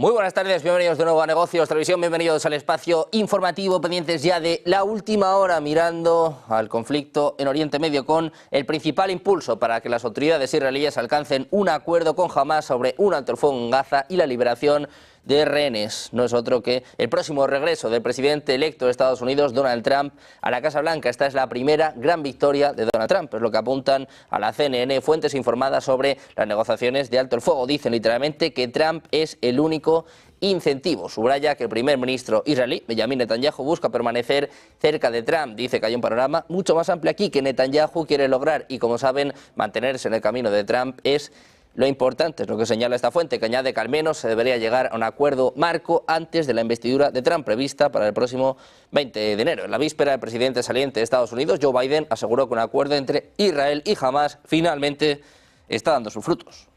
Muy buenas tardes, bienvenidos de nuevo a Negocios Televisión, bienvenidos al espacio informativo, pendientes ya de la última hora mirando al conflicto en Oriente Medio con el principal impulso para que las autoridades israelíes alcancen un acuerdo con Hamás sobre un alto el fuego en Gaza y la liberación de rehenes. No es otro que el próximo regreso del presidente electo de Estados Unidos, Donald Trump, a la Casa Blanca. Esta es la primera gran victoria de Donald Trump, es lo que apuntan a la CNN fuentes informadas sobre las negociaciones de alto el fuego. Dicen literalmente que Trump es el único incentivo. Subraya que el primer ministro israelí, Benjamin Netanyahu, busca permanecer cerca de Trump. Dice que hay un panorama mucho más amplio aquí que Netanyahu quiere lograr y, como saben, mantenerse en el camino de Trump es lo importante, es lo que señala esta fuente, que añade que al menos se debería llegar a un acuerdo marco antes de la investidura de Trump prevista para el próximo 20 de enero. En la víspera, el presidente saliente de Estados Unidos, Joe Biden, aseguró que un acuerdo entre Israel y Hamás finalmente está dando sus frutos.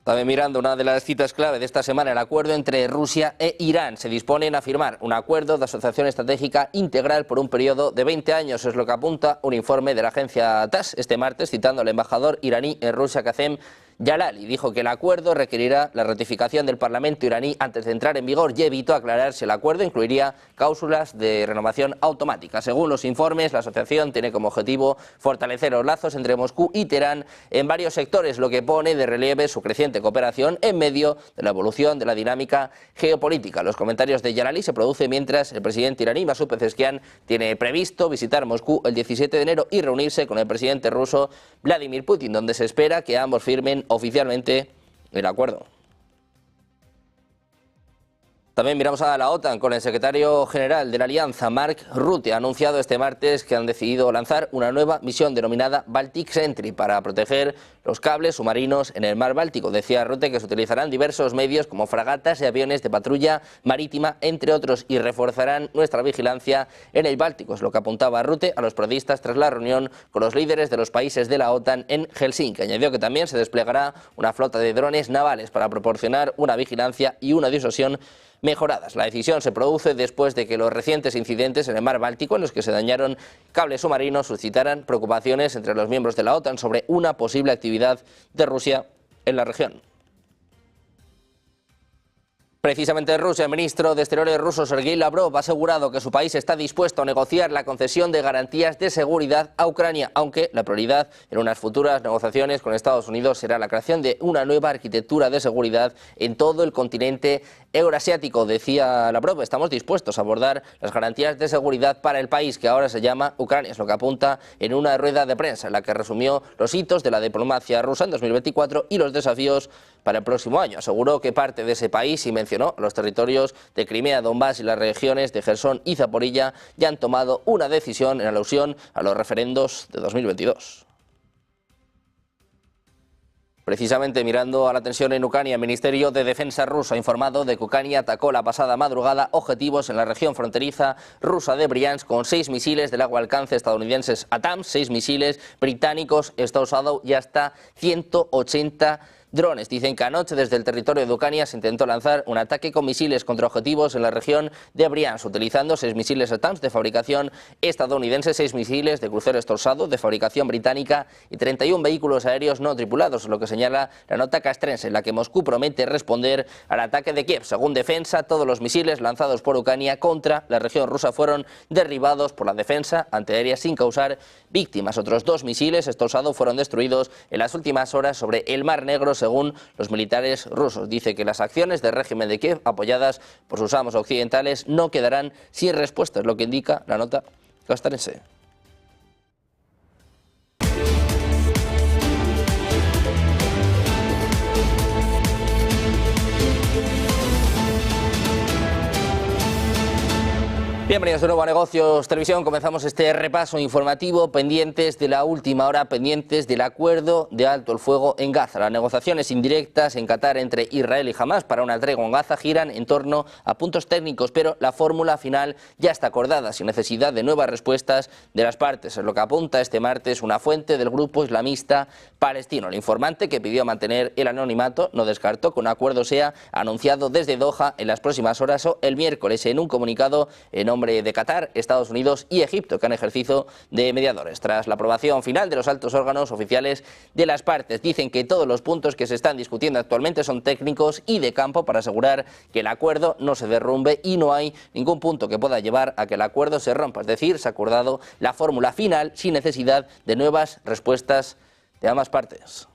También mirando una de las citas clave de esta semana, el acuerdo entre Rusia e Irán. Se disponen a firmar un acuerdo de asociación estratégica integral por un periodo de 20 años. Es lo que apunta un informe de la agencia TASS este martes, citando al embajador iraní en Rusia, Kazem Jalali. Dijo que el acuerdo requerirá la ratificación del Parlamento iraní antes de entrar en vigor y evitó aclarar si el acuerdo incluiría cláusulas de renovación automática. Según los informes, la asociación tiene como objetivo fortalecer los lazos entre Moscú y Teherán en varios sectores, lo que pone de relieve su creciente cooperación en medio de la evolución de la dinámica geopolítica. Los comentarios de Jalali se producen mientras el presidente iraní, Masoud Pezeshkian, tiene previsto visitar Moscú el 17 de enero y reunirse con el presidente ruso Vladimir Putin, donde se espera que ambos firmen oficialmente el acuerdo. También miramos a la OTAN con el secretario general de la Alianza, Mark Rutte. Ha anunciado este martes que han decidido lanzar una nueva misión denominada Baltic Sentry para proteger los cables submarinos en el mar Báltico. Decía Rutte que se utilizarán diversos medios como fragatas y aviones de patrulla marítima, entre otros, y reforzarán nuestra vigilancia en el Báltico. Es lo que apuntaba Rutte a los periodistas tras la reunión con los líderes de los países de la OTAN en Helsinki. Añadió que también se desplegará una flota de drones navales para proporcionar una vigilancia y una disuasión mejoradas. La decisión se produce después de que los recientes incidentes en el mar Báltico, en los que se dañaron cables submarinos, suscitaran preocupaciones entre los miembros de la OTAN sobre una posible actividad de Rusia en la región. Precisamente en Rusia, el ministro de Exteriores ruso, Sergei Lavrov, ha asegurado que su país está dispuesto a negociar la concesión de garantías de seguridad a Ucrania, aunque la prioridad en unas futuras negociaciones con Estados Unidos será la creación de una nueva arquitectura de seguridad en todo el continente eurasiático. Decía Lavrov, estamos dispuestos a abordar las garantías de seguridad para el país que ahora se llama Ucrania. Es lo que apunta en una rueda de prensa en la que resumió los hitos de la diplomacia rusa en 2024 y los desafíos para el próximo año. Aseguró que parte de ese país, y mencionó los territorios de Crimea, Donbass y las regiones de Jersón y Zaporilla, ya han tomado una decisión en alusión a los referendos de 2022. Precisamente mirando a la tensión en Ucrania, el Ministerio de Defensa ruso ha informado de que Ucrania atacó la pasada madrugada objetivos en la región fronteriza rusa de Briansk con 6 misiles de largo alcance estadounidenses ATACMS, 6 misiles británicos Storm y hasta 180 drones. Dicen que anoche desde el territorio de Ucrania se intentó lanzar un ataque con misiles contra objetivos en la región de Briansk, utilizando 6 misiles ATACMS de fabricación estadounidense, 6 misiles de crucero Storm de fabricación británica y 31 vehículos aéreos no tripulados, lo que señala la nota castrense, en la que Moscú promete responder al ataque de Kiev. Según defensa, todos los misiles lanzados por Ucrania contra la región rusa fueron derribados por la defensa antiaérea sin causar víctimas. Otros 2 misiles Storm fueron destruidos en las últimas horas sobre el Mar Negro, según los militares rusos. Dice que las acciones del régimen de Kiev, apoyadas por sus amos occidentales, no quedarán sin respuesta, es lo que indica la nota castrense. Bienvenidos de nuevo a Negocios Televisión. Comenzamos este repaso informativo pendientes de la última hora, pendientes del acuerdo de alto el fuego en Gaza. Las negociaciones indirectas en Qatar entre Israel y Hamás para una tregua en Gaza giran en torno a puntos técnicos, pero la fórmula final ya está acordada, sin necesidad de nuevas respuestas de las partes. Es lo que apunta este martes una fuente del grupo islamista palestino. El informante, que pidió mantener el anonimato, no descartó que un acuerdo sea anunciado desde Doha en las próximas horas o el miércoles. En un comunicado en nombre nombre de Qatar, Estados Unidos y Egipto, que han ejercido de mediadores. Tras la aprobación final de los altos órganos oficiales de las partes, dicen que todos los puntos que se están discutiendo actualmente son técnicos y de campo para asegurar que el acuerdo no se derrumbe y no hay ningún punto que pueda llevar a que el acuerdo se rompa. Es decir, se ha acordado la fórmula final sin necesidad de nuevas respuestas de ambas partes.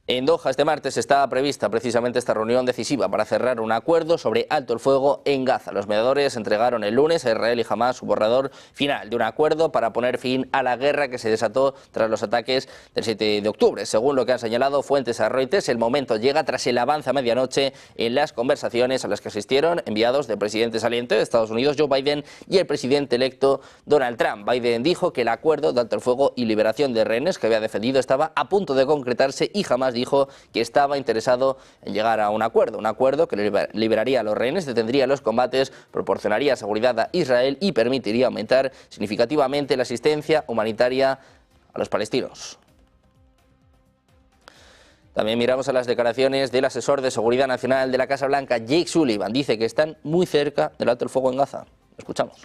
En Doha este martes está prevista precisamente esta reunión decisiva para cerrar un acuerdo sobre alto el fuego en Gaza. Los mediadores entregaron el lunes a Israel y Hamás su borrador final de un acuerdo para poner fin a la guerra que se desató tras los ataques del 7 de octubre. Según lo que han señalado fuentes a Reuters, el momento llega tras el avance a medianoche en las conversaciones a las que asistieron enviados del presidente saliente de Estados Unidos, Joe Biden, y el presidente electo Donald Trump. Biden dijo que el acuerdo de alto el fuego y liberación de rehenes que había defendido estaba a punto de concretarse y Hamás dijo que estaba interesado en llegar a un acuerdo que liberaría a los rehenes, detendría los combates, proporcionaría seguridad a Israel y permitiría aumentar significativamente la asistencia humanitaria a los palestinos. También miramos a las declaraciones del asesor de seguridad nacional de la Casa Blanca, Jake Sullivan. Dice que están muy cerca del alto el fuego en Gaza. Escuchamos.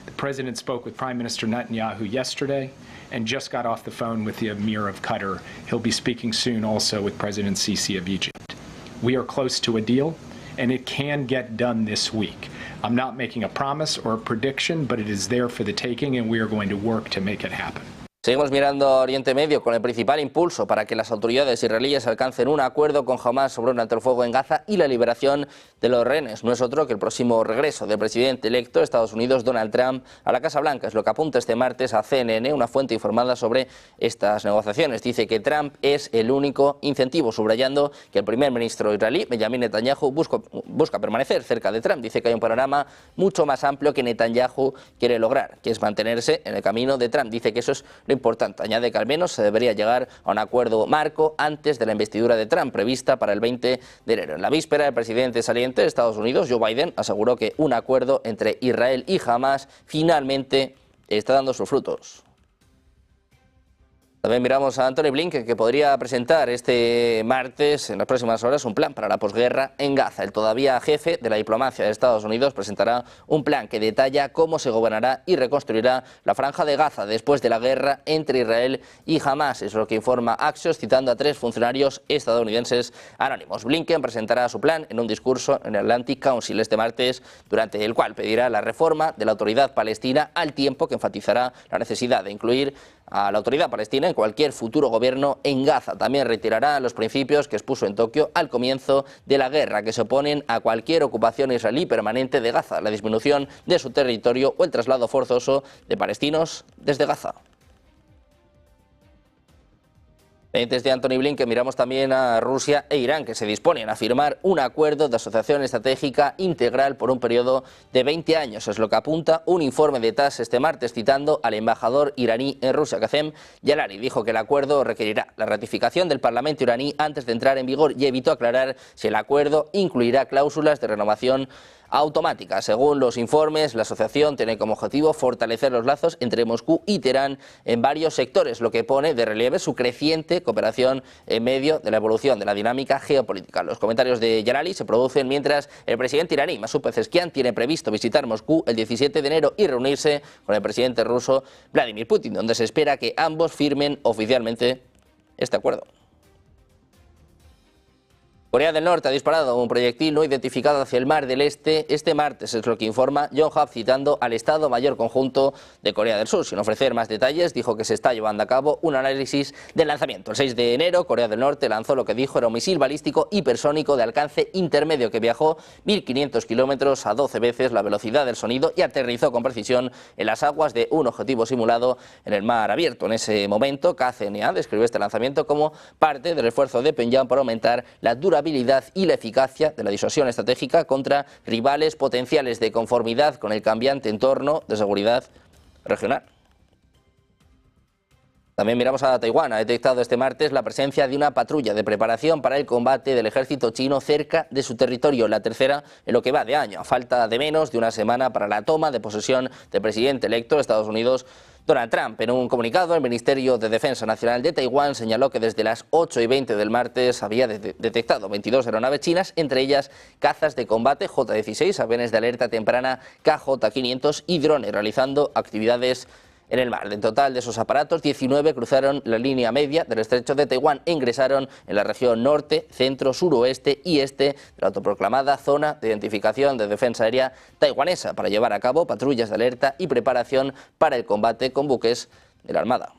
The president spoke with Prime Minister Netanyahu yesterday and just got off the phone with the Emir of Qatar. He'll be speaking soon also with President Sisi of Egypt. We are close to a deal, and it can get done this week. I'm not making a promise or a prediction, but it is there for the taking, and we are going to work to make it happen. Seguimos mirando a Oriente Medio con el principal impulso para que las autoridades israelíes alcancen un acuerdo con Hamás sobre un alto el fuego en Gaza y la liberación de los rehenes. No es otro que el próximo regreso del presidente electo de Estados Unidos, Donald Trump, a la Casa Blanca. Es lo que apunta este martes a CNN, una fuente informada sobre estas negociaciones. Dice que Trump es el único incentivo, subrayando que el primer ministro israelí, Benjamin Netanyahu, busca permanecer cerca de Trump. Dice que hay un panorama mucho más amplio que Netanyahu quiere lograr, que es mantenerse en el camino de Trump. Dice que eso es lo importante. Añade que al menos se debería llegar a un acuerdo marco antes de la investidura de Trump, prevista para el 20 de enero. En la víspera, el presidente saliente de Estados Unidos, Joe Biden, aseguró que un acuerdo entre Israel y Hamás finalmente está dando sus frutos. También miramos a Antony Blinken, que podría presentar este martes, en las próximas horas, un plan para la posguerra en Gaza. El todavía jefe de la diplomacia de Estados Unidos presentará un plan que detalla cómo se gobernará y reconstruirá la franja de Gaza después de la guerra entre Israel y Hamás. Es lo que informa Axios, citando a 3 funcionarios estadounidenses anónimos. Blinken presentará su plan en un discurso en el Atlantic Council este martes, durante el cual pedirá la reforma de la autoridad palestina, al tiempo que enfatizará la necesidad de incluir a la autoridad palestina en cualquier futuro gobierno en Gaza. También retirará los principios que expuso en Tokio al comienzo de la guerra, que se oponen a cualquier ocupación israelí permanente de Gaza, la disminución de su territorio o el traslado forzoso de palestinos desde Gaza. Desde Antony Blinken miramos también a Rusia e Irán, que se disponen a firmar un acuerdo de asociación estratégica integral por un periodo de 20 años. Es lo que apunta un informe de TASS este martes, citando al embajador iraní en Rusia, Qasem Jalali. Dijo que el acuerdo requerirá la ratificación del Parlamento iraní antes de entrar en vigor y evitó aclarar si el acuerdo incluirá cláusulas de renovación automática. Según los informes, la asociación tiene como objetivo fortalecer los lazos entre Moscú y Teherán en varios sectores, lo que pone de relieve su creciente cooperación en medio de la evolución de la dinámica geopolítica. Los comentarios de Jalali se producen mientras el presidente iraní, Masoud Pezeshkian, tiene previsto visitar Moscú el 17 de enero y reunirse con el presidente ruso Vladimir Putin, donde se espera que ambos firmen oficialmente este acuerdo. Corea del Norte ha disparado un proyectil no identificado hacia el Mar del este martes, es lo que informa Yonhap, citando al Estado Mayor Conjunto de Corea del Sur. Sin ofrecer más detalles, dijo que se está llevando a cabo un análisis del lanzamiento. El 6 de enero, Corea del Norte lanzó lo que dijo era un misil balístico hipersónico de alcance intermedio que viajó 1.500 kilómetros a 12 veces la velocidad del sonido y aterrizó con precisión en las aguas de un objetivo simulado en el mar abierto. En ese momento, KCNA describió este lanzamiento como parte del esfuerzo de Pyongyang por aumentar la durabilidad y la eficacia de la disuasión estratégica contra rivales potenciales de conformidad con el cambiante entorno de seguridad regional. También miramos a Taiwán. Ha detectado este martes la presencia de una patrulla de preparación para el combate del ejército chino cerca de su territorio, la tercera en lo que va de año, a falta de menos de una semana para la toma de posesión del presidente electo de Estados Unidos, Donald Trump. En un comunicado, el Ministerio de Defensa Nacional de Taiwán señaló que desde las 8:20 del martes había detectado 22 aeronaves chinas, entre ellas cazas de combate J-16, aviones de alerta temprana KJ-500 y drones realizando actividades en el mar. En total de esos aparatos, 19 cruzaron la línea media del estrecho de Taiwán e ingresaron en la región norte, centro, suroeste y este de la autoproclamada Zona de Identificación de Defensa Aérea Taiwanesa para llevar a cabo patrullas de alerta y preparación para el combate con buques de la Armada.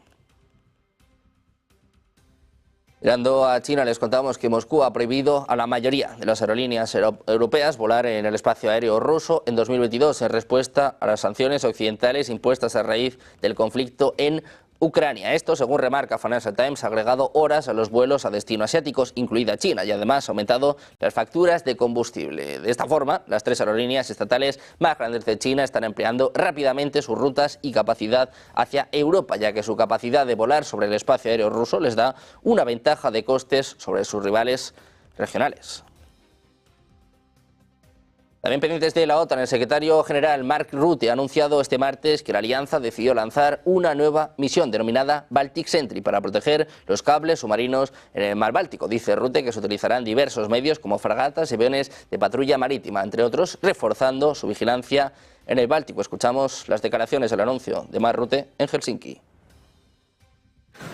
Mirando a China, les contamos que Moscú ha prohibido a la mayoría de las aerolíneas europeas volar en el espacio aéreo ruso en 2022 en respuesta a las sanciones occidentales impuestas a raíz del conflicto en Ucrania. Esto, según remarca Financial Times, ha agregado horas a los vuelos a destino asiáticos, incluida China, y además ha aumentado las facturas de combustible. De esta forma, las 3 aerolíneas estatales más grandes de China están empleando rápidamente sus rutas y capacidad hacia Europa, ya que su capacidad de volar sobre el espacio aéreo ruso les da una ventaja de costes sobre sus rivales regionales. También pendientes de la OTAN, el secretario general Mark Rutte ha anunciado este martes que la alianza decidió lanzar una nueva misión denominada Baltic Sentry para proteger los cables submarinos en el mar Báltico. Dice Rutte que se utilizarán diversos medios como fragatas y aviones de patrulla marítima, entre otros, reforzando su vigilancia en el Báltico. Escuchamos las declaraciones del anuncio de Mark Rutte en Helsinki.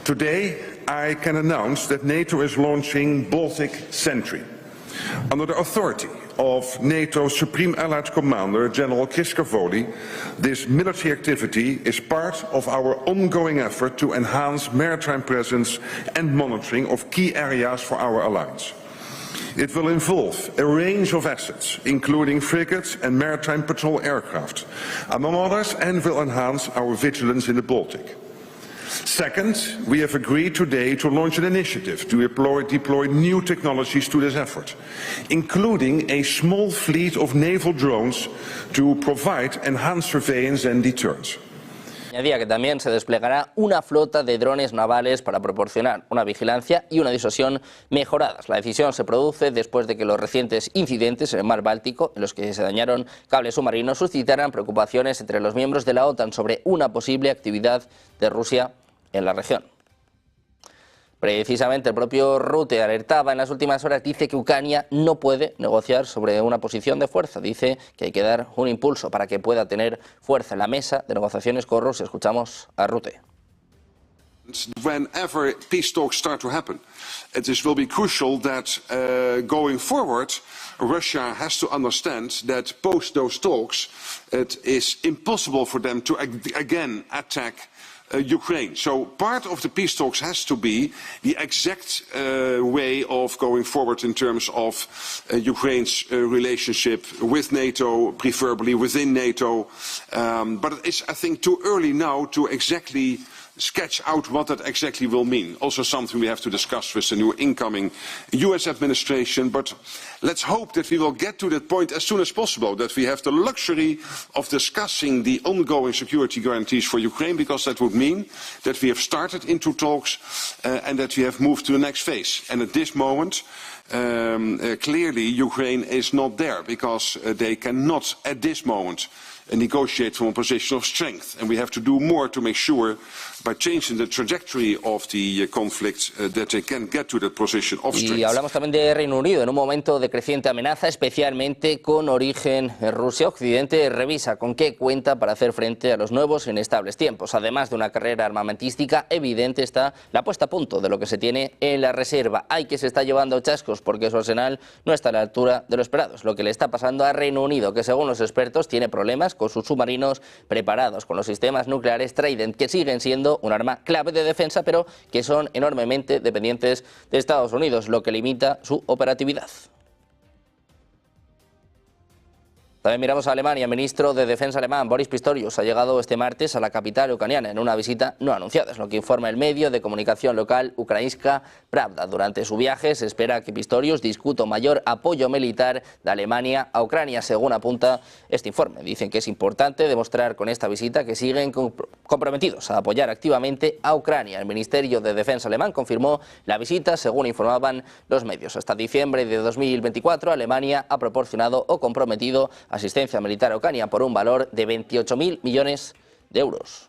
Today I can announce that NATO is launching Baltic Sentry. Under the authority of NATO's Supreme Allied Commander, General Kishkavoli, this military activity is part of our ongoing effort to enhance maritime presence and monitoring of key areas for our alliance. It will involve a range of assets, including frigates and maritime patrol aircraft, among others, and will enhance our vigilance in the Baltic. Second, we have agreed today to launch an initiative to deploy new technologies to this effort, including a small fleet of naval drones to provide enhanced surveillance and deterrence. Añadía que también se desplegará una flota de drones navales para proporcionar una vigilancia y una disuasión mejoradas. La decisión se produce después de que los recientes incidentes en el mar Báltico, en los que se dañaron cables submarinos, suscitaran preocupaciones entre los miembros de la OTAN sobre una posible actividad de Rusia en la región. Precisamente el propio Rutte alertaba en las últimas horas, dice que Ucrania no puede negociar sobre una posición de fuerza, dice que hay que dar un impulso para que pueda tener fuerza en la mesa de negociaciones con Rusia. Escuchamos a Rutte. Whenever peace talks start to happen, will be crucial that going forward, Russia has to understand that post those talks, it is impossible for them to again attack Ukraine. So part of the peace talks has to be the exact way of going forward in terms of Ukraine's relationship with NATO, preferably within NATO. But it is, I think, too early now to exactly sketch out what that exactly will mean. Also something we have to discuss with the new incoming US administration, but let's hope that we will get to that point as soon as possible, that we have the luxury of discussing the ongoing security guarantees for Ukraine, because that would mean that we have started into talks and that we have moved to the next phase. And at this moment, clearly Ukraine is not there, because they cannot at this moment negotiate from a position of strength, and we have to do more to make sure, by changing the trajectory of the conflict, that they can get to that position of strength. Y hablamos también de Reino Unido en un momento de creciente amenaza, especialmente con origen en Rusia. Occidente revisa con qué cuenta para hacer frente a los nuevos e inestables tiempos. Además de una carrera armamentística evidente, está la puesta a punto de lo que se tiene en la reserva. Hay que se está llevando chascos porque su arsenal no está a la altura de lo esperado. Es lo que le está pasando a Reino Unido, que según los expertos tiene problemas con sus submarinos preparados con los sistemas nucleares Trident, que siguen siendo un arma clave de defensa, pero que son enormemente dependientes de Estados Unidos, lo que limita su operatividad. También miramos a Alemania. El ministro de Defensa alemán, Boris Pistorius, ha llegado este martes a la capital ucraniana en una visita no anunciada, es lo que informa el medio de comunicación local Ukrainska Pravda. Durante su viaje se espera que Pistorius discuta un mayor apoyo militar de Alemania a Ucrania, según apunta este informe. Dicen que es importante demostrar con esta visita que siguen comprometidos a apoyar activamente a Ucrania. El Ministerio de Defensa alemán confirmó la visita, según informaban los medios. Hasta diciembre de 2024, Alemania ha proporcionado o comprometido asistencia militar a Ucrania por un valor de 28.000 millones de euros.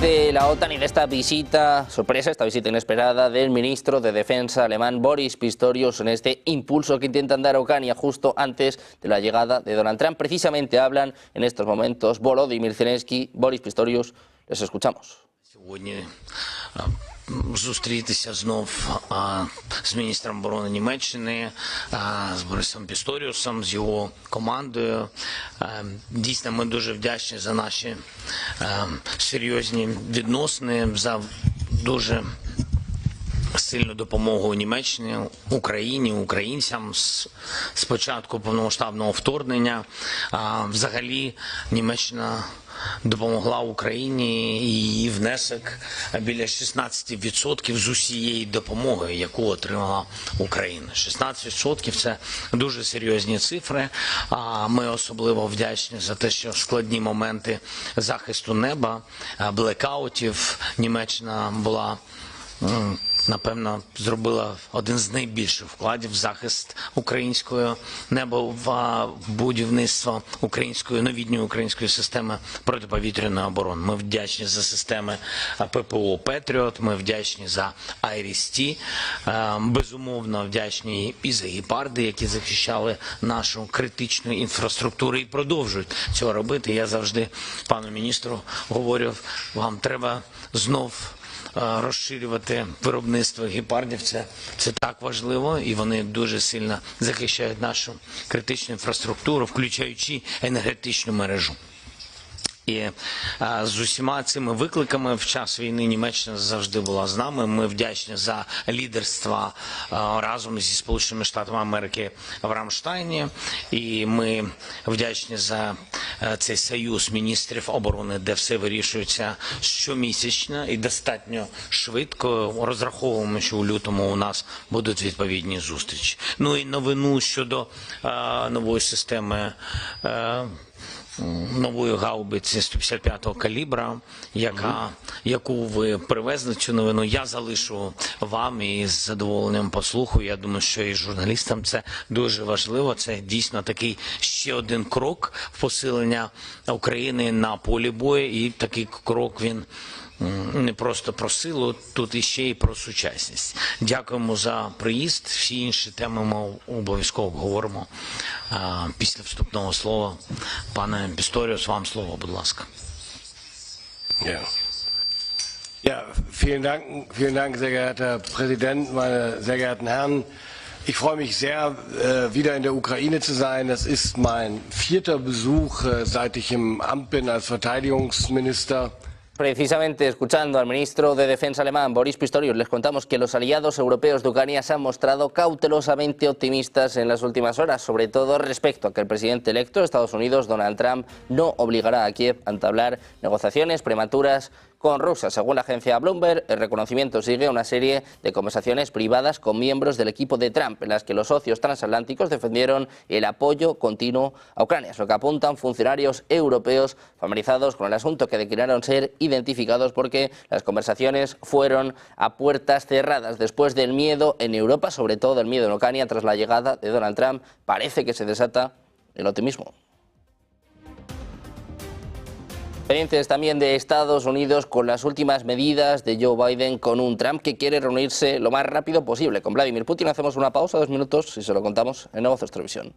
De la OTAN y de esta visita sorpresa, esta visita inesperada del ministro de Defensa alemán Boris Pistorius en este impulso que intentan dar a Ucrania justo antes de la llegada de Donald Trump. Precisamente hablan en estos momentos Volodymyr Zelensky, Boris Pistorius. Les escuchamos. Зустрітися знов з міністром оборони Німеччини, з Борисом Пісторіусом, з його командою. Дійсно, ми дуже вдячні за наші серйозні відносини, за дуже сильну допомогу Німеччині, Україні, українцям з початку повномасштабного вторгнення. Взагалі, Німеччина допомогла Україні, і її внесок біля 16% з усієї допомоги, яку отримала Україна. 16% – це дуже серйозні цифри. Ми особливо вдячні за те, що в складні моменти захисту неба, блекаутів Німеччина була, напевно, зробила один з найбільших вкладів в захист українського неба, в будівництво української, новітньої української системи протиповітряної оборони. Ми вдячні за системи ППО «Петріот», ми вдячні за «Айріс-Ті», безумовно вдячні і за «Гепарди», які захищали нашу критичну інфраструктуру і продовжують цього робити. Я завжди пану міністру говорю, вам треба знов розширювати виробництво гепардів, це так важливо, і вони дуже сильно захищають нашу критичну інфраструктуру, включаючи енергетичну мережу. І з усіма цими викликами в час війни Німеччина завжди була з нами. Ми вдячні за лідерство разом зі Сполученими Штатами Америки в Рамштайні. І ми вдячні за цей союз міністрів оборони, де все вирішується щомісячно і достатньо швидко. Розраховуємо, що у лютому у нас будуть відповідні зустрічі. Ну і новину щодо нової системи нової гаубиці 155-го калібра, яку ви привезли, цю новину, я залишу вам і з задоволенням послухаю. Я думаю, що і журналістам це дуже важливо. Це дійсно такий ще один крок в посилення України на полі бою, і такий крок він не просто про силу, тут іще і про сучасність. Дякуємо за приїзд. Всі інші теми ми обов'язково обговоримо після вступного слова. Пане Пісторіус, вам слово, будь ласка. Ja, vielen Dank, sehr geehrter Herr Präsident, meine sehr geehrten Herren. Ich freue mich sehr, wieder in der Ukraine zu sein. Das ist mein 4. Besuch, seit ich im Amt bin als Verteidigungsminister. Precisamente escuchando al ministro de Defensa alemán, Boris Pistorius, les contamos que los aliados europeos de Ucrania se han mostrado cautelosamente optimistas en las últimas horas, sobre todo respecto a que el presidente electo de Estados Unidos, Donald Trump, no obligará a Kiev a entablar negociaciones prematuras con Rusia. Según la agencia Bloomberg, el reconocimiento sigue a una serie de conversaciones privadas con miembros del equipo de Trump, en las que los socios transatlánticos defendieron el apoyo continuo a Ucrania. Es lo que apuntan funcionarios europeos familiarizados con el asunto, que declararon ser identificados porque las conversaciones fueron a puertas cerradas. Después del miedo en Europa, sobre todo el miedo en Ucrania tras la llegada de Donald Trump, parece que se desata el optimismo. Pendientes también de Estados Unidos con las últimas medidas de Joe Biden con un Trump que quiere reunirse lo más rápido posible con Vladimir Putin. Hacemos una pausa, 2 minutos, y se lo contamos en Negocios Televisión.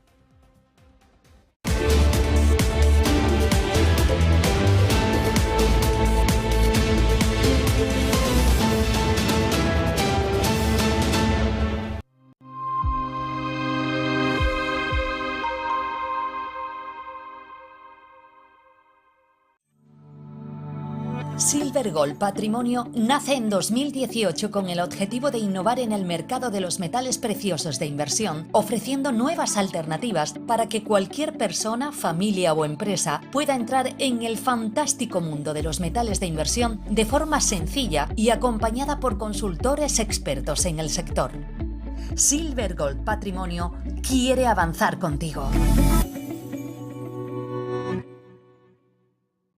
Silver Gold Patrimonio nace en 2018 con el objetivo de innovar en el mercado de los metales preciosos de inversión, ofreciendo nuevas alternativas para que cualquier persona, familia o empresa pueda entrar en el fantástico mundo de los metales de inversión de forma sencilla y acompañada por consultores expertos en el sector. Silver Gold Patrimonio quiere avanzar contigo.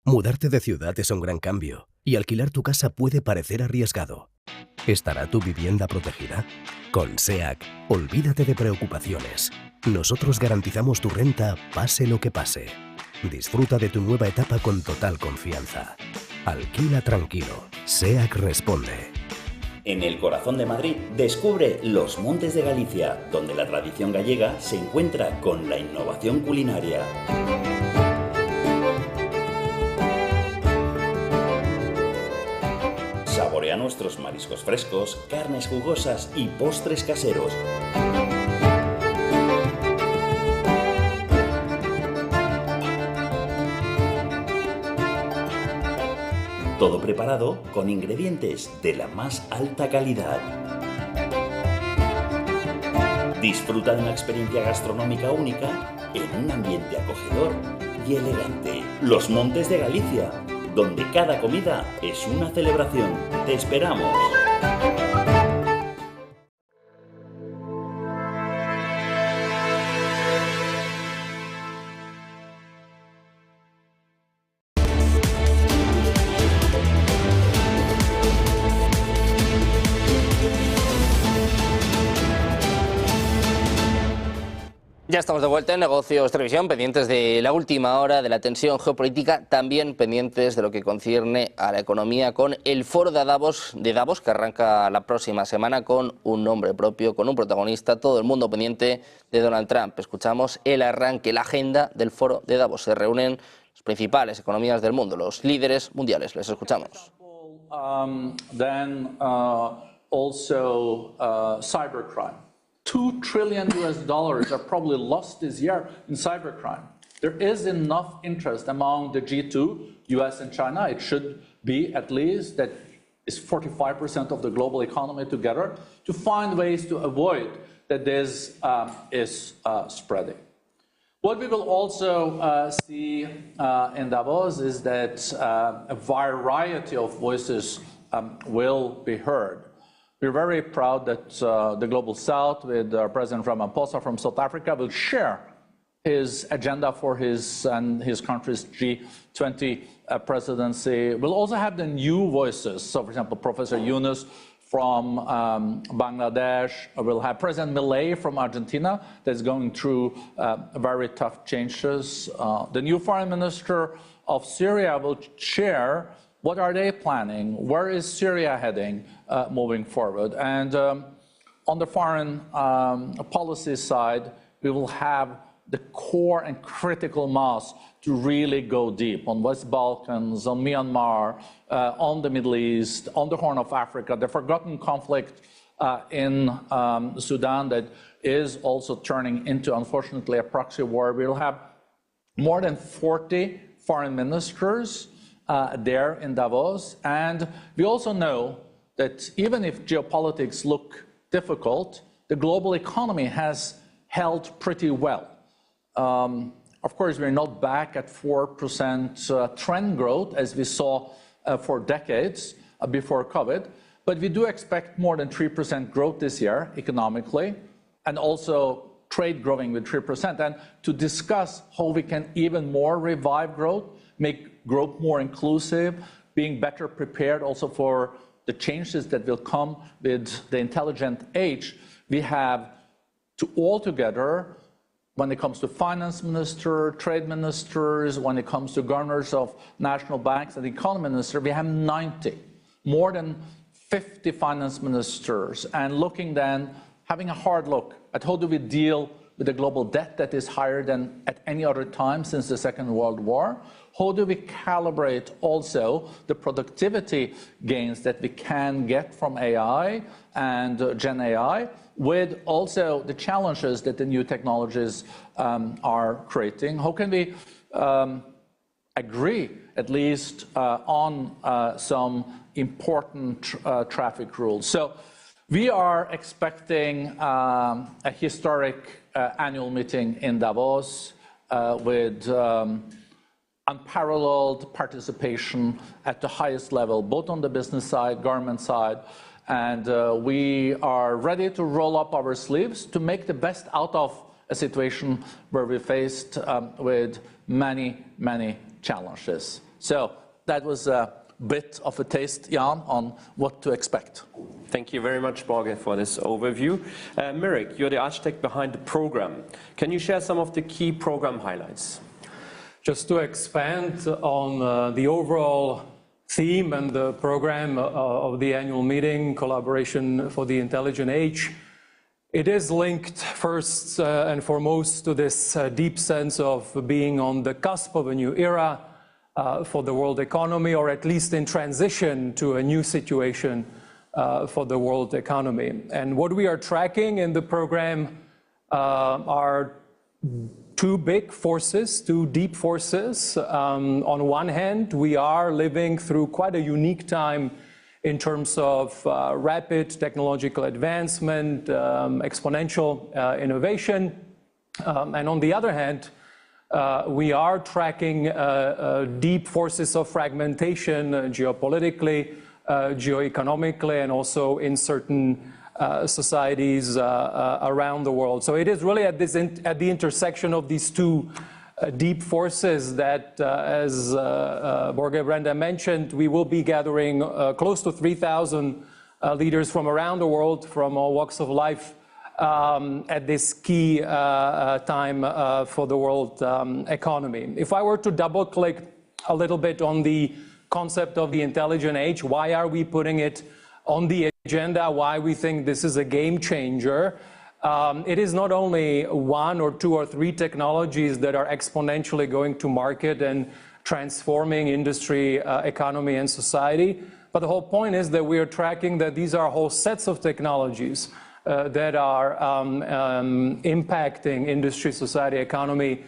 Mudarte de ciudad es un gran cambio y alquilar tu casa puede parecer arriesgado. ¿Estará tu vivienda protegida? Con SEAC, olvídate de preocupaciones. Nosotros garantizamos tu renta pase lo que pase. Disfruta de tu nueva etapa con total confianza. Alquila tranquilo. SEAC responde. En el corazón de Madrid, descubre Los Montes de Galicia, donde la tradición gallega se encuentra con la innovación culinaria. Saborea nuestros mariscos frescos, carnes jugosas y postres caseros. Todo preparado con ingredientes de la más alta calidad. Disfruta de una experiencia gastronómica única en un ambiente acogedor y elegante. Los Montes de Galicia, donde cada comida es una celebración. ¡Te esperamos! Ya estamos de vuelta en Negocios Televisión, pendientes de la última hora, de la tensión geopolítica, también pendientes de lo que concierne a la economía con el foro de Davos, que arranca la próxima semana con un nombre propio, con un protagonista, todo el mundo pendiente de Donald Trump. Escuchamos el arranque, la agenda del foro de Davos. Se reúnen las principales economías del mundo, los líderes mundiales. Les escuchamos. Cybercrime. $2 trillion are probably lost this year in cybercrime. There is enough interest among the G2, US and China. It should be at least that is 45% of the global economy together to find ways to avoid that this is spreading. What we will also see in Davos is that a variety of voices will be heard. We're very proud that the Global South, with President Ramaphosa from South Africa, will share his agenda for his and his country's G20 presidency. We'll also have the new voices. So, for example, Professor Yunus from Bangladesh. We'll have President Milei from Argentina that's going through very tough changes. The new foreign minister of Syria will share what are they planning? Where is Syria heading moving forward? And on the foreign policy side, we will have the core and critical mass to really go deep on West Balkans, on Myanmar, on the Middle East, on the Horn of Africa, the forgotten conflict in Sudan that is also turning into, unfortunately, a proxy war. We'll have more than 40 foreign ministers there in Davos. And we also know that even if geopolitics look difficult, the global economy has held pretty well. Of course, we're not back at 4% trend growth as we saw for decades before COVID, but we do expect more than 3% growth this year economically, and also trade growing with 3%. And to discuss how we can even more revive growth, make growth more inclusive, being better prepared also for the changes that will come with the intelligent age, we have to all together, when it comes to finance minister, trade ministers, when it comes to governors of national banks and the economy minister, we have 90, more than 50 finance ministers, and looking then, having a hard look at how do we deal with a global debt that is higher than at any other time since the Second World War. How do we calibrate also the productivity gains that we can get from AI and Gen AI with also the challenges that the new technologies are creating? How can we agree, at least on some important traffic rules. So we are expecting a historic annual meeting in Davos with unparalleled participation at the highest level, both on the business side, government side, and we are ready to roll up our sleeves to make the best out of a situation where we're faced with many, many challenges. So that was a bit of a taste, Jan, on what to expect. Thank you very much, Borge, for this overview. Mirek, you're the architect behind the program. Can you share some of the key program highlights? Just to expand on the overall theme and the program of the annual meeting, Collaboration for the Intelligent Age, it is linked first and foremost to this deep sense of being on the cusp of a new era for the world economy, or at least in transition to a new situation for the world economy. And what we are tracking in the program are two big forces, two deep forces. On one hand, we are living through quite a unique time in terms of rapid technological advancement, exponential innovation. And on the other hand, we are tracking deep forces of fragmentation geopolitically, geoeconomically, and also in certain societies around the world. So it is really at the intersection of these two deep forces that, as Borge Brende mentioned, we will be gathering close to 3,000 leaders from around the world, from all walks of life, at this key time for the world economy. If I were to double-click a little bit on the concept of the intelligent age, why are we putting it on the agenda, why we think this is a game changer? It is not only one or two or three technologies that are exponentially going to market and transforming industry, economy, and society, but the whole point is that we are tracking that these are whole sets of technologies that are impacting industry, society, economy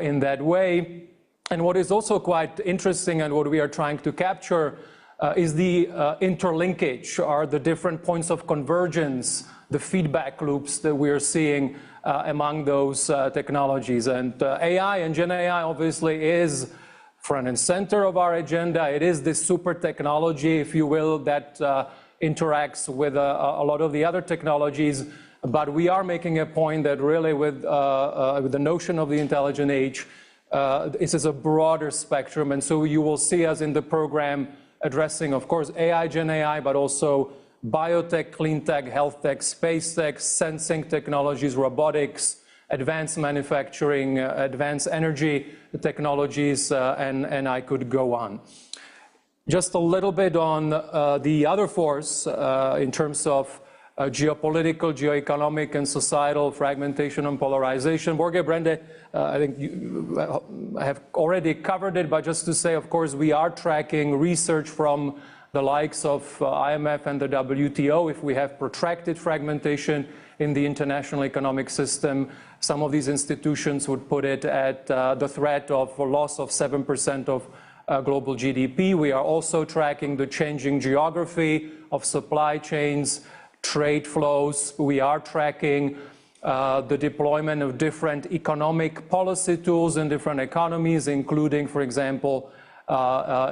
in that way. And what is also quite interesting and what we are trying to capture is the interlinkage, or the different points of convergence, the feedback loops that we are seeing among those technologies. And AI and Gen AI obviously is front and center of our agenda. It is this super technology, if you will, that interacts with a lot of the other technologies. But we are making a point that really with the notion of the intelligent age, this is a broader spectrum. And so you will see us in the program addressing, of course, AI, Gen AI, but also biotech, clean tech, health tech, space tech, sensing technologies, robotics, advanced manufacturing, advanced energy technologies, and I could go on. Just a little bit on the other force in terms of geopolitical, geoeconomic, and societal fragmentation and polarization. Borge Brende, I think you have already covered it, but just to say, of course, we are tracking research from the likes of IMF and the WTO. If we have protracted fragmentation in the international economic system, some of these institutions would put it at the threat of a loss of 7% of global GDP. We are also tracking the changing geography of supply chains, trade flows. We are tracking the deployment of different economic policy tools in different economies, including, for example,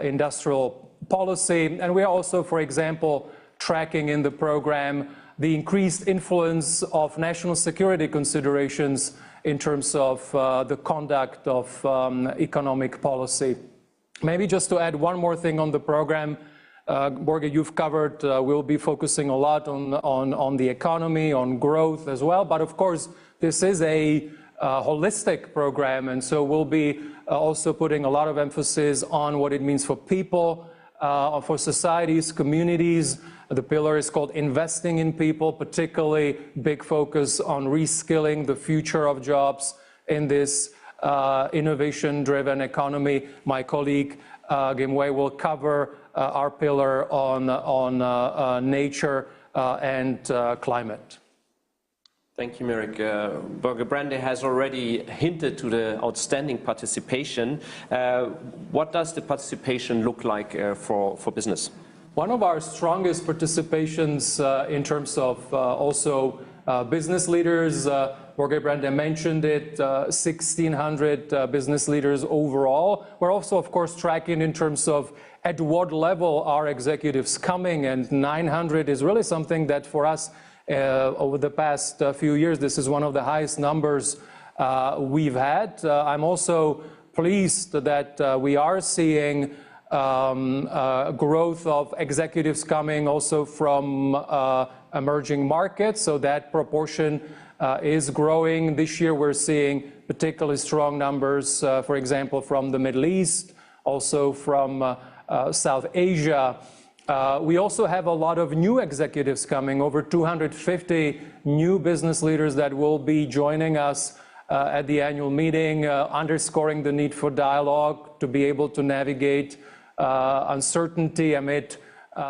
industrial policy. And we are also, for example, tracking in the program the increased influence of national security considerations in terms of the conduct of economic policy. Maybe just to add one more thing on the program, Borge, you've covered, we'll be focusing a lot on the economy, on growth as well. But of course, this is a holistic program, and so we'll be also putting a lot of emphasis on what it means for people, for societies, communities. The pillar is called Investing in People, particularly big focus on reskilling the future of jobs in this innovation-driven economy. My colleague Kim Wei will cover our pillar on nature and climate. Thank you, Merrick. Børge Brande has already hinted to the outstanding participation. What does the participation look like for business? One of our strongest participations in terms of also business leaders, Børge Brande mentioned it, 1,600 business leaders overall. We're also, of course, tracking in terms of at what level are executives coming, and 900 is really something that for us over the past few years, this is one of the highest numbers we've had. I'm also pleased that we are seeing growth of executives coming also from emerging markets, so that proportion is growing. This year we're seeing particularly strong numbers, for example, from the Middle East, also from South Asia. We also have a lot of new executives coming, over 250 new business leaders that will be joining us at the annual meeting, underscoring the need for dialogue to be able to navigate uncertainty amid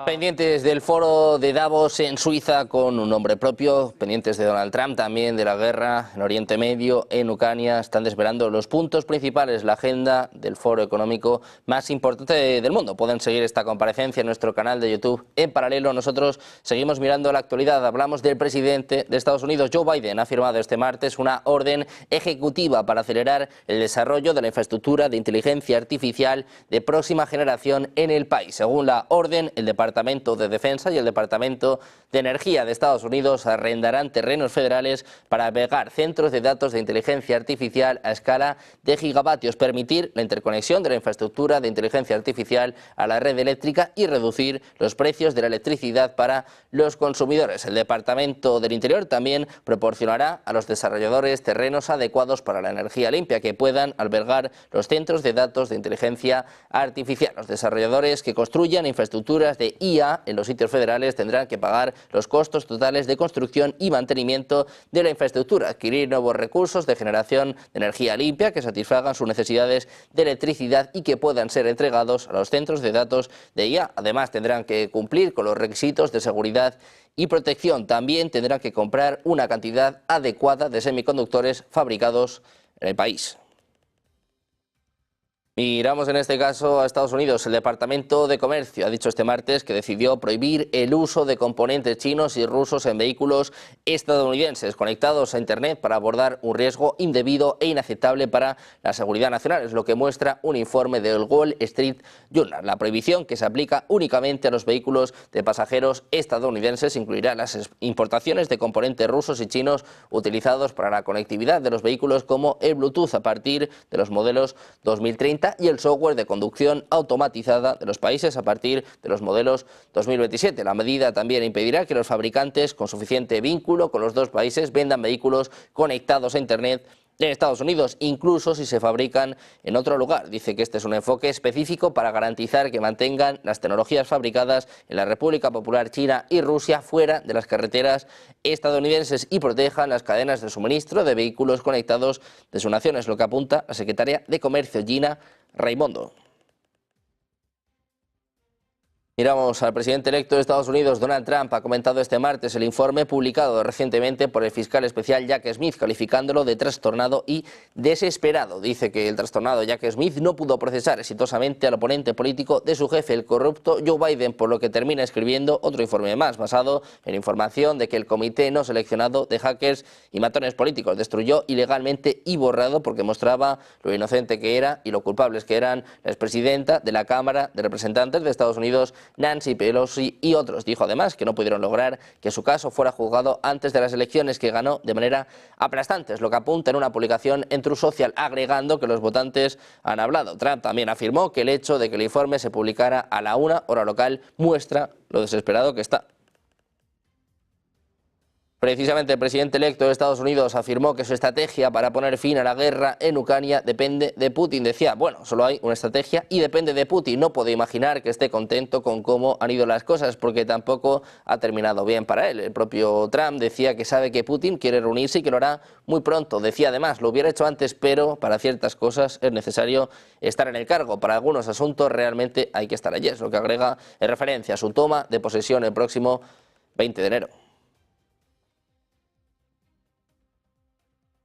Pendientes del foro de Davos en Suiza con un nombre propio, pendientes de Donald Trump, también de la guerra en Oriente Medio, en Ucrania. Están desvelando los puntos principales, la agenda del foro económico más importante del mundo. Pueden seguir esta comparecencia en nuestro canal de YouTube. En paralelo, nosotros seguimos mirando la actualidad. Hablamos del presidente de Estados Unidos, Joe Biden. Ha firmado este martes una orden ejecutiva para acelerar el desarrollo de la infraestructura de inteligencia artificial de próxima generación en el país. Según la orden, el Departamento de Defensa y el Departamento de Energía de Estados Unidos arrendarán terrenos federales para albergar centros de datos de inteligencia artificial a escala de gigavatios, permitir la interconexión de la infraestructura de inteligencia artificial a la red eléctrica y reducir los precios de la electricidad para los consumidores. El Departamento del Interior también proporcionará a los desarrolladores terrenos adecuados para la energía limpia que puedan albergar los centros de datos de inteligencia artificial. Los desarrolladores que construyan infraestructuras de IA en los sitios federales tendrán que pagar los costos totales de construcción y mantenimiento de la infraestructura, adquirir nuevos recursos de generación de energía limpia que satisfagan sus necesidades de electricidad y que puedan ser entregados a los centros de datos de IA. Además, tendrán que cumplir con los requisitos de seguridad y protección. También tendrán que comprar una cantidad adecuada de semiconductores fabricados en el país. Miramos en este caso a Estados Unidos. El Departamento de Comercio ha dicho este martes que decidió prohibir el uso de componentes chinos y rusos en vehículos estadounidenses conectados a Internet para abordar un riesgo indebido e inaceptable para la seguridad nacional. Es lo que muestra un informe del Wall Street Journal. La prohibición, que se aplica únicamente a los vehículos de pasajeros estadounidenses, incluirá las importaciones de componentes rusos y chinos utilizados para la conectividad de los vehículos, como el Bluetooth a partir de los modelos 2030 y el software de conducción automatizada de los países a partir de los modelos 2027. La medida también impedirá que los fabricantes con suficiente vínculo con los dos países vendan vehículos conectados a Internet en Estados Unidos, incluso si se fabrican en otro lugar. Dice que este es un enfoque específico para garantizar que mantengan las tecnologías fabricadas en la República Popular China y Rusia fuera de las carreteras estadounidenses y protejan las cadenas de suministro de vehículos conectados de su nación. Es lo que apunta la secretaria de Comercio, Gina Raimondo. Miramos al presidente electo de Estados Unidos, Donald Trump. Ha comentado este martes el informe publicado recientemente por el fiscal especial Jack Smith, calificándolo de trastornado y desesperado. Dice que el trastornado Jack Smith no pudo procesar exitosamente al oponente político de su jefe, el corrupto Joe Biden, por lo que termina escribiendo otro informe más, basado en información de que el comité no seleccionado de hackers y matones políticos destruyó ilegalmente y borrado porque mostraba lo inocente que era y lo culpables que eran la expresidenta de la Cámara de Representantes de Estados Unidos, Nancy Pelosi, y otros. Dijo además que no pudieron lograr que su caso fuera juzgado antes de las elecciones, que ganó de manera aplastante, es lo que apunta en una publicación en Truth Social, agregando que los votantes han hablado. Trump también afirmó que el hecho de que el informe se publicara a la 1 hora local muestra lo desesperado que está. Precisamente el presidente electo de Estados Unidos afirmó que su estrategia para poner fin a la guerra en Ucrania depende de Putin. Decía, bueno, solo hay una estrategia y depende de Putin. No puedo imaginar que esté contento con cómo han ido las cosas, porque tampoco ha terminado bien para él. El propio Trump decía que sabe que Putin quiere reunirse y que lo hará muy pronto. Decía además, lo hubiera hecho antes, pero para ciertas cosas es necesario estar en el cargo. Para algunos asuntos realmente hay que estar allí. Es lo que agrega en referencia a su toma de posesión el próximo 20 de enero.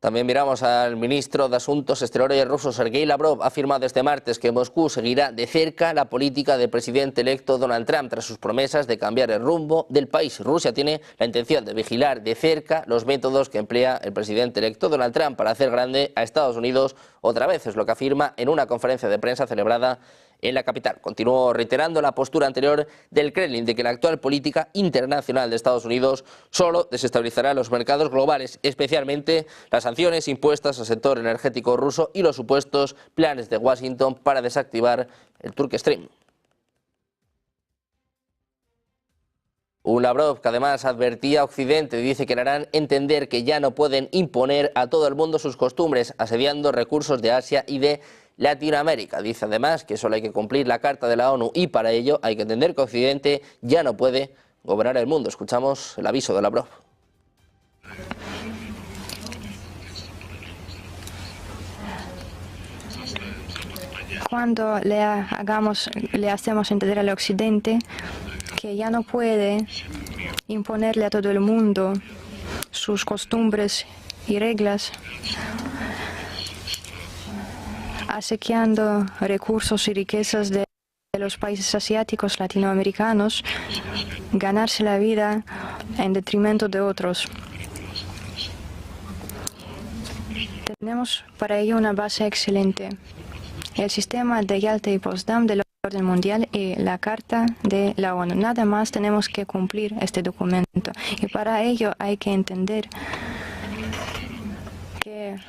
También miramos al ministro de Asuntos Exteriores ruso, Sergei Lavrov, ha afirmado este martes que Moscú seguirá de cerca la política del presidente electo Donald Trump tras sus promesas de cambiar el rumbo del país. Rusia tiene la intención de vigilar de cerca los métodos que emplea el presidente electo Donald Trump para hacer grande a Estados Unidos otra vez, es lo que afirma en una conferencia de prensa celebrada en la capital. Continuó reiterando la postura anterior del Kremlin de que la actual política internacional de Estados Unidos solo desestabilizará los mercados globales, especialmente las sanciones impuestas al sector energético ruso y los supuestos planes de Washington para desactivar el Turk Stream. Un Lavrov que además advertía a Occidente y dice que le harán entender que ya no pueden imponer a todo el mundo sus costumbres, asediando recursos de Asia y de Latinoamérica. Dice además que solo hay que cumplir la Carta de la ONU y para ello hay que entender que Occidente ya no puede gobernar el mundo. Escuchamos el aviso de Lavrov. Cuando le hacemos entender al Occidente que ya no puede imponerle a todo el mundo sus costumbres y reglas, asediando recursos y riquezas de los países asiáticos, latinoamericanos, ganarse la vida en detrimento de otros. Tenemos para ello una base excelente: el sistema de Yalta y Potsdam del orden mundial y la Carta de la ONU. Nada más tenemos que cumplir este documento y para ello hay que entender que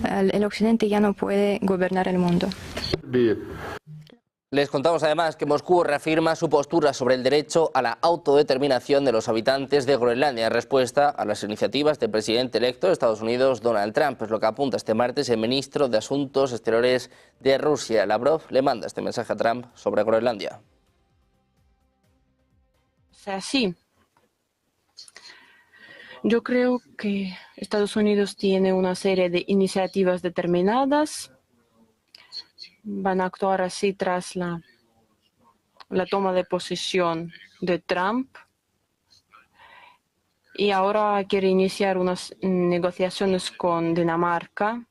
el Occidente ya no puede gobernar el mundo. Les contamos además que Moscú reafirma su postura sobre el derecho a la autodeterminación de los habitantes de Groenlandia en respuesta a las iniciativas del presidente electo de Estados Unidos, Donald Trump. Es lo que apunta este martes el ministro de Asuntos Exteriores de Rusia. Lavrov le manda este mensaje a Trump sobre Groenlandia. O sea, sí. Yo creo que Estados Unidos tiene una serie de iniciativas determinadas. Van a actuar así tras la toma de posesión de Trump. Y ahora quiere iniciar unas negociaciones con Dinamarca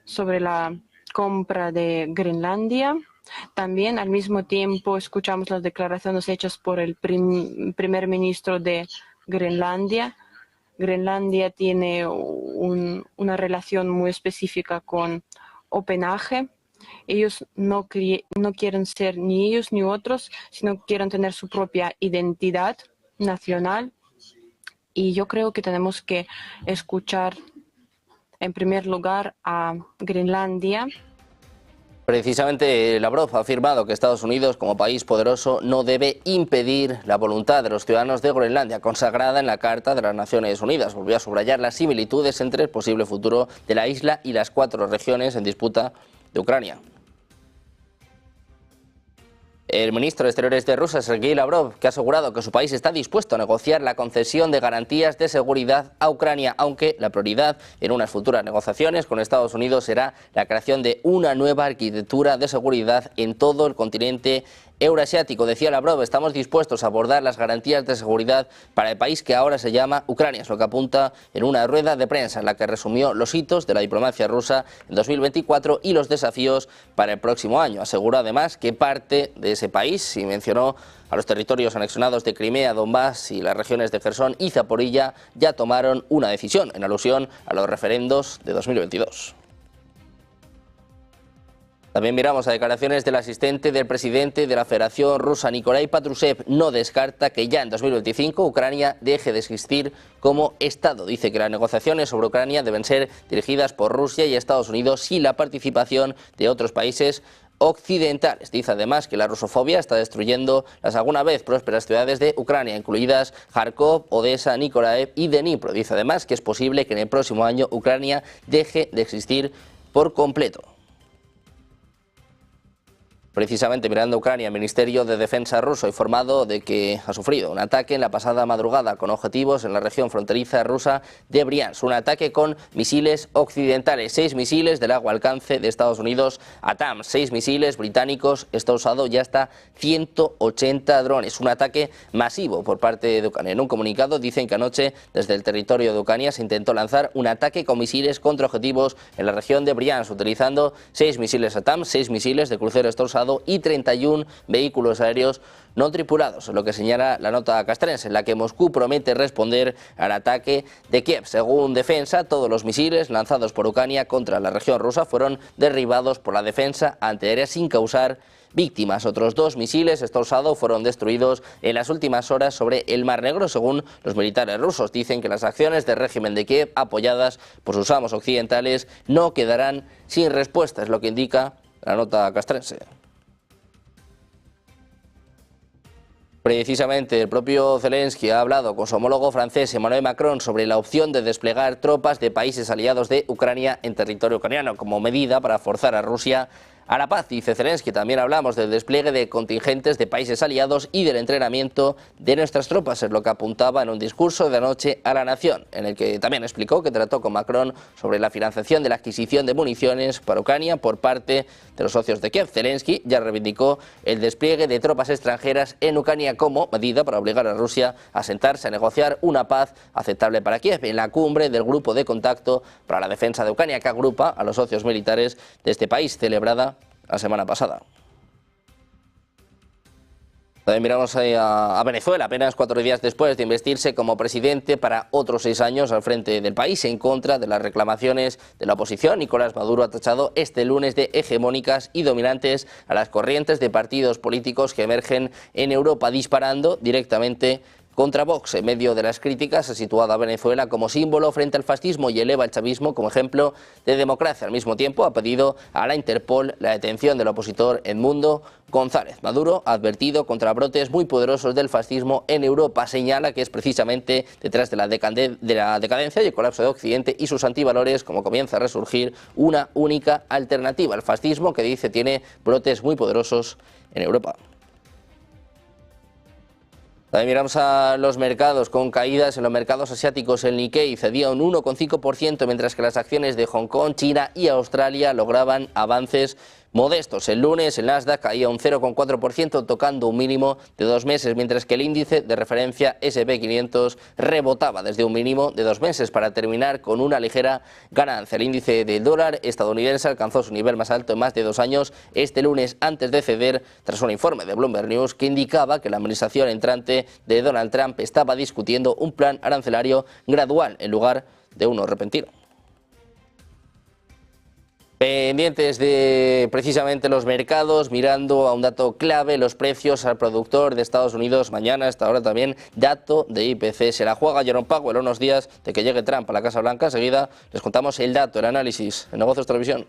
sobre la compra de Groenlandia. También al mismo tiempo escuchamos las declaraciones hechas por el primer ministro de Groenlandia. Groenlandia tiene una relación muy específica con Copenhague. Ellos no quieren ser ni ellos ni otros, sino quieren tener su propia identidad nacional. Y yo creo que tenemos que escuchar en primer lugar a Groenlandia. Precisamente Lavrov ha afirmado que Estados Unidos, como país poderoso, no debe impedir la voluntad de los ciudadanos de Groenlandia, consagrada en la Carta de las Naciones Unidas. Volvió a subrayar las similitudes entre el posible futuro de la isla y las 4 regiones en disputa de Ucrania. El ministro de Exteriores de Rusia, Sergei Lavrov, que ha asegurado que su país está dispuesto a negociar la concesión de garantías de seguridad a Ucrania, aunque la prioridad en unas futuras negociaciones con Estados Unidos será la creación de una nueva arquitectura de seguridad en todo el continente euroasiático. Decía Lavrov, estamos dispuestos a abordar las garantías de seguridad para el país que ahora se llama Ucrania, es lo que apunta en una rueda de prensa en la que resumió los hitos de la diplomacia rusa en 2024 y los desafíos para el próximo año. Aseguró además que parte de ese país, y mencionó a los territorios anexionados de Crimea, Donbass y las regiones de Jersón y Zaporilla, ya tomaron una decisión en alusión a los referendos de 2022. También miramos a declaraciones del asistente del presidente de la Federación Rusa, Nikolai Patrushev. No descarta que ya en 2025 Ucrania deje de existir como Estado. Dice que las negociaciones sobre Ucrania deben ser dirigidas por Rusia y Estados Unidos sin la participación de otros países occidentales. Dice además que la rusofobia está destruyendo las alguna vez prósperas ciudades de Ucrania, incluidas Kharkov, Odessa, Nikolaev y Dnipro. Dice además que es posible que en el próximo año Ucrania deje de existir por completo. Precisamente mirando a Ucrania, el Ministerio de Defensa ruso ha informado de que ha sufrido un ataque en la pasada madrugada con objetivos en la región fronteriza rusa de Briansk. Un ataque con misiles occidentales, 6 misiles de largo alcance de Estados Unidos ATACMS, 6 misiles británicos, está usado ya hasta 180 drones. Un ataque masivo por parte de Ucrania. En un comunicado dicen que anoche desde el territorio de Ucrania se intentó lanzar un ataque con misiles contra objetivos en la región de Briansk, utilizando 6 misiles ATACMS, 6 misiles de crucero usado y 31 vehículos aéreos no tripulados, lo que señala la nota castrense, en la que Moscú promete responder al ataque de Kiev. Según Defensa, todos los misiles lanzados por Ucrania contra la región rusa fueron derribados por la defensa antiaérea sin causar víctimas. Otros 2 misiles usados fueron destruidos en las últimas horas sobre el Mar Negro, según los militares rusos. Dicen que las acciones del régimen de Kiev, apoyadas por sus amos occidentales, no quedarán sin respuesta, es lo que indica la nota castrense. Precisamente el propio Zelensky ha hablado con su homólogo francés Emmanuel Macron sobre la opción de desplegar tropas de países aliados de Ucrania en territorio ucraniano como medida para forzar a Rusia a la paz. Dice Zelensky, también hablamos del despliegue de contingentes de países aliados y del entrenamiento de nuestras tropas, es lo que apuntaba en un discurso de anoche a la nación, en el que también explicó que trató con Macron sobre la financiación de la adquisición de municiones para Ucrania por parte de los socios de Kiev. Zelensky ya reivindicó el despliegue de tropas extranjeras en Ucrania como medida para obligar a Rusia a sentarse a negociar una paz aceptable para Kiev en la cumbre del Grupo de Contacto para la Defensa de Ucrania, que agrupa a los socios militares de este país, celebrada la semana pasada. También miramos a Venezuela, apenas 4 días después de investirse como presidente para otros 6 años al frente del país en contra de las reclamaciones de la oposición. Nicolás Maduro ha tachado este lunes de hegemónicas y dominantes a las corrientes de partidos políticos que emergen en Europa, disparando directamente contra Vox. En medio de las críticas ha situado a Venezuela como símbolo frente al fascismo y eleva el chavismo como ejemplo de democracia. Al mismo tiempo ha pedido a la Interpol la detención del opositor Edmundo González. Maduro ha advertido contra brotes muy poderosos del fascismo en Europa. Señala que es precisamente detrás de la decadencia y el colapso de Occidente y sus antivalores como comienza a resurgir una única alternativa, el fascismo, que dice tiene brotes muy poderosos en Europa. También miramos a los mercados con caídas en los mercados asiáticos. El Nikkei cedía un 1,5%, mientras que las acciones de Hong Kong, China y Australia lograban avances modestos. El lunes el Nasdaq caía un 0,4%, tocando un mínimo de 2 meses, mientras que el índice de referencia S&P 500 rebotaba desde un mínimo de 2 meses para terminar con una ligera ganancia. El índice del dólar estadounidense alcanzó su nivel más alto en más de 2 años este lunes, antes de ceder tras un informe de Bloomberg News que indicaba que la administración entrante de Donald Trump estaba discutiendo un plan arancelario gradual en lugar de uno repentino. Pendientes de precisamente los mercados, mirando a un dato clave, los precios al productor de Estados Unidos. Mañana, a esta hora también, dato de IPC. Se la juega Jerome Powell a unos días de que llegue Trump a la Casa Blanca. Enseguida les contamos el dato, el análisis en Negocios Televisión.